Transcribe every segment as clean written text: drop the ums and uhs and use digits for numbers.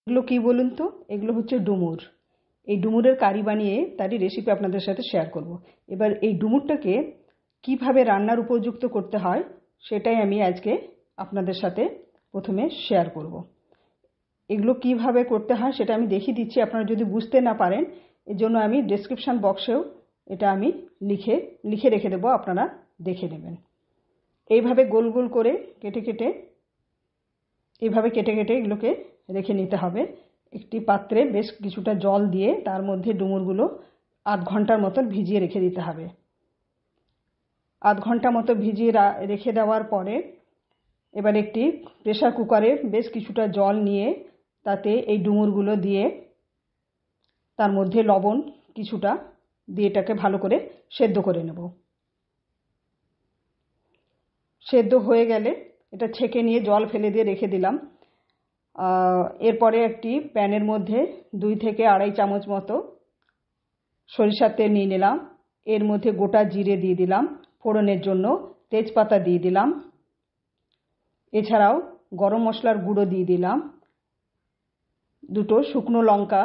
এগুলো কি বলুন তো? এগুলো হচ্ছে ডুমুর। এই ডুমুরের কারি বানিয়ে তারই রেসিপি আপনাদের সাথে শেয়ার করব। এবার এই ডুমুরটাকে কিভাবে রান্নার উপযুক্ত করতে হয় সেটাই আমি আজকে আপনাদের সাথে প্রথমে শেয়ার করব। এগুলো কিভাবে করতে হয় সেটা আমি দেখিয়ে দিচ্ছি। আপনারা যদি বুঝতে না পারেন এর জন্য আমি ডেসক্রিপশন বক্সেও এটা আমি লিখে রেখে দেবো, আপনারা দেখে নেবেন। এইভাবে গোল গোল করে কেটে কেটে এগুলোকে রেখে নিতে হবে। একটি পাত্রে বেশ কিছুটা জল দিয়ে তার মধ্যে ডুমুরগুলো আধ ঘন্টার মতন ভিজিয়ে রেখে দিতে হবে। আধ ঘন্টা মতো ভিজিয়ে রেখে দেওয়ার পরে এবার একটি প্রেসার কুকারে বেশ কিছুটা জল নিয়ে তাতে এই ডুমুরগুলো দিয়ে তার মধ্যে লবণ কিছুটা দিয়ে এটাকে ভালো করে সেদ্ধ করে নেব। সেদ্ধ হয়ে গেলে এটা ছেঁকে নিয়ে জল ফেলে দিয়ে রেখে দিলাম। এরপরে একটি প্যানের মধ্যে 2 থেকে আড়াই চামচ মতো সরিষার তেল নিয়ে নিলাম। এর মধ্যে গোটা জিরে দিয়ে দিলাম, ফোড়নের জন্য তেজপাতা দিয়ে দিলাম, এছাড়াও গরম মশলার গুঁড়ো দিয়ে দিলাম, 2টো শুকনো লঙ্কা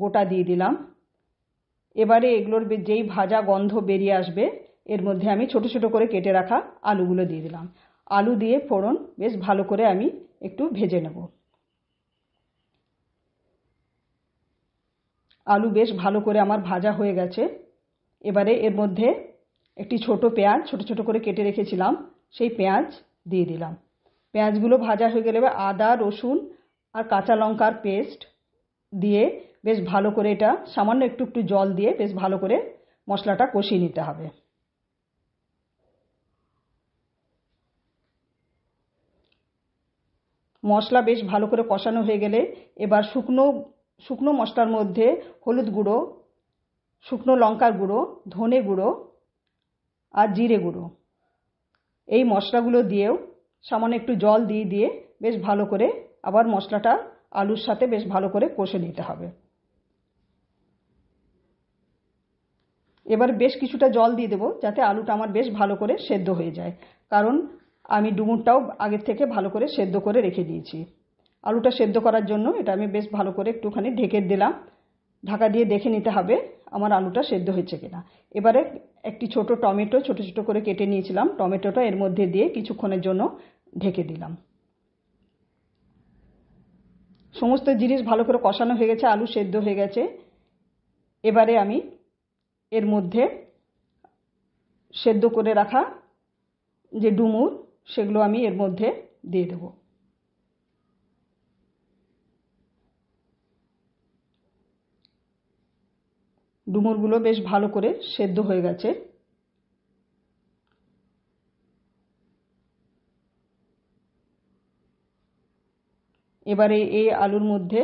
গোটা দিয়ে দিলাম। এবারে এগুলোর যেই ভাজা গন্ধ বেরিয়ে আসবে এর মধ্যে আমি ছোট ছোট করে কেটে রাখা আলুগুলো দিয়ে দিলাম। আলু দিয়ে ফোড়ন বেশ ভালো করে আমি একটু ভেজে নেব। আলু বেশ ভালো করে আমার ভাজা হয়ে গেছে। এবারে এর মধ্যে একটি ছোট পেঁয়াজ ছোট ছোট করে কেটে রেখেছিলাম, সেই পেঁয়াজ দিয়ে দিলাম। পেঁয়াজগুলো ভাজা হয়ে গেলে আদা রসুন আর কাঁচা লঙ্কার পেস্ট দিয়ে বেশ ভালো করে এটা সামান্য একটু জল দিয়ে বেশ ভালো করে মশলাটা কষিয়ে নিতে হবে। মশলা বেশ ভালো করে কষানো হয়ে গেলে এবার শুকনো মশলার মধ্যে হলুদ গুঁড়ো, শুকনো লঙ্কার গুঁড়ো, ধনে গুঁড়ো আর জিরে গুঁড়ো এই মশলাগুলো দিয়েও সামান্য একটু জল দিয়ে বেশ ভালো করে আবার মশলাটা আলুর সাথে বেশ ভালো করে কষে নিতে হবে। এবার বেশ কিছুটা জল দিয়ে দেবো যাতে আলুটা আমার বেশ ভালো করে সেদ্ধ হয়ে যায়, কারণ আমি ডুমুরটাও আগের থেকে ভালো করে সেদ্ধ করে রেখে দিয়েছি। আলুটা সেদ্ধ করার জন্য এটা আমি বেশ ভালো করে একটুখানি ঢেকে দিলাম। ঢাকা দিয়ে দেখে নিতে হবে আমার আলুটা সেদ্ধ হয়েছে কিনা। এবারে একটি ছোট টমেটো ছোট ছোট করে কেটে নিয়েছিলাম, টমেটোটা এর মধ্যে দিয়ে কিছুক্ষণের জন্য ঢেকে দিলাম। সমস্ত জিনিস ভালো করে কষানো হয়ে গেছে, আলু সেদ্ধ হয়ে গেছে। এবারে আমি এর মধ্যে সেদ্ধ করে রাখা যে ডুমুর সেগুলো আমি এর মধ্যে দিয়ে দেব। ডুমুরগুলো বেশ ভালো করে সেদ্ধ হয়ে গেছে। এবারে এই আলুর মধ্যে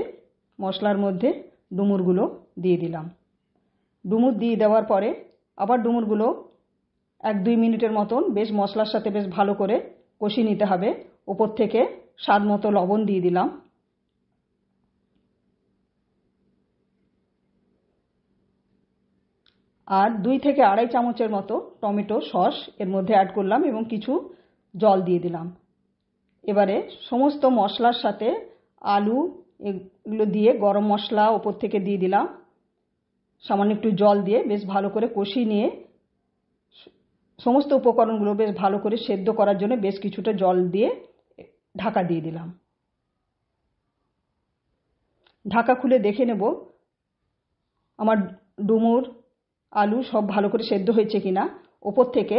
মশলার মধ্যে ডুমুরগুলো দিয়ে দিলাম। ডুমুর দিয়ে দেওয়ার পরে আবার ডুমুরগুলো 1-2 মিনিটের মতন বেশ মশলার সাথে বেশ ভালো করে কষিয়ে নিতে হবে। ওপর থেকে স্বাদ মতো লবণ দিয়ে দিলাম। আর 2 থেকে আড়াই চামচের মতো টমেটো সস এর মধ্যে অ্যাড করলাম এবং কিছু জল দিয়ে দিলাম। এবারে সমস্ত মশলার সাথে আলু এগুলো দিয়ে গরম মশলা ওপর থেকে দিয়ে দিলাম, সামান্য একটু জল দিয়ে বেশ ভালো করে কষিয়ে নিয়ে সমস্ত উপকরণগুলো বেশ ভালো করে সেদ্ধ করার জন্য বেশ কিছুটা জল দিয়ে ঢাকা দিয়ে দিলাম। ঢাকা খুলে দেখে নেব আমার ডুমুর আলু সব ভালো করে সেদ্ধ হয়েছে কিনা। ওপর থেকে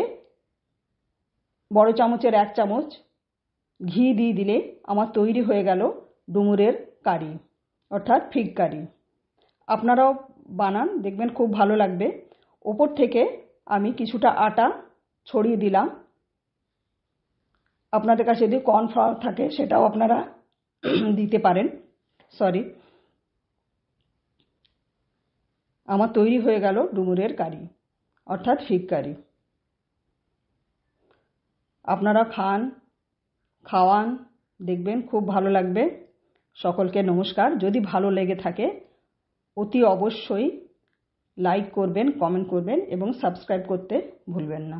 বড় চামচের 1 চামচ ঘি দিয়ে দিলে আমার তৈরি হয়ে গেল ডুমুরের কারি, অর্থাৎ ফিগ কারি। আপনারাও বানান, দেখবেন খুব ভালো লাগবে। ওপর থেকে আমি কিছুটা আটা ছড়িয়ে দিলাম। আপনাদের কাছে যদি কর্নফ্লাওয়ার থাকে সেটাও আপনারা দিতে পারেন। আমার তৈরি হয়ে গেল ডুমুরের কারি, অর্থাৎ ফিগ কারি। আপনারা খাওয়ান, দেখবেন খুব ভালো লাগবে। সকলকে নমস্কার। যদি ভালো লেগে থাকে অতি অবশ্যই লাইক করবেন, কমেন্ট করবেন এবং সাবস্ক্রাইব করতে ভুলবেন না।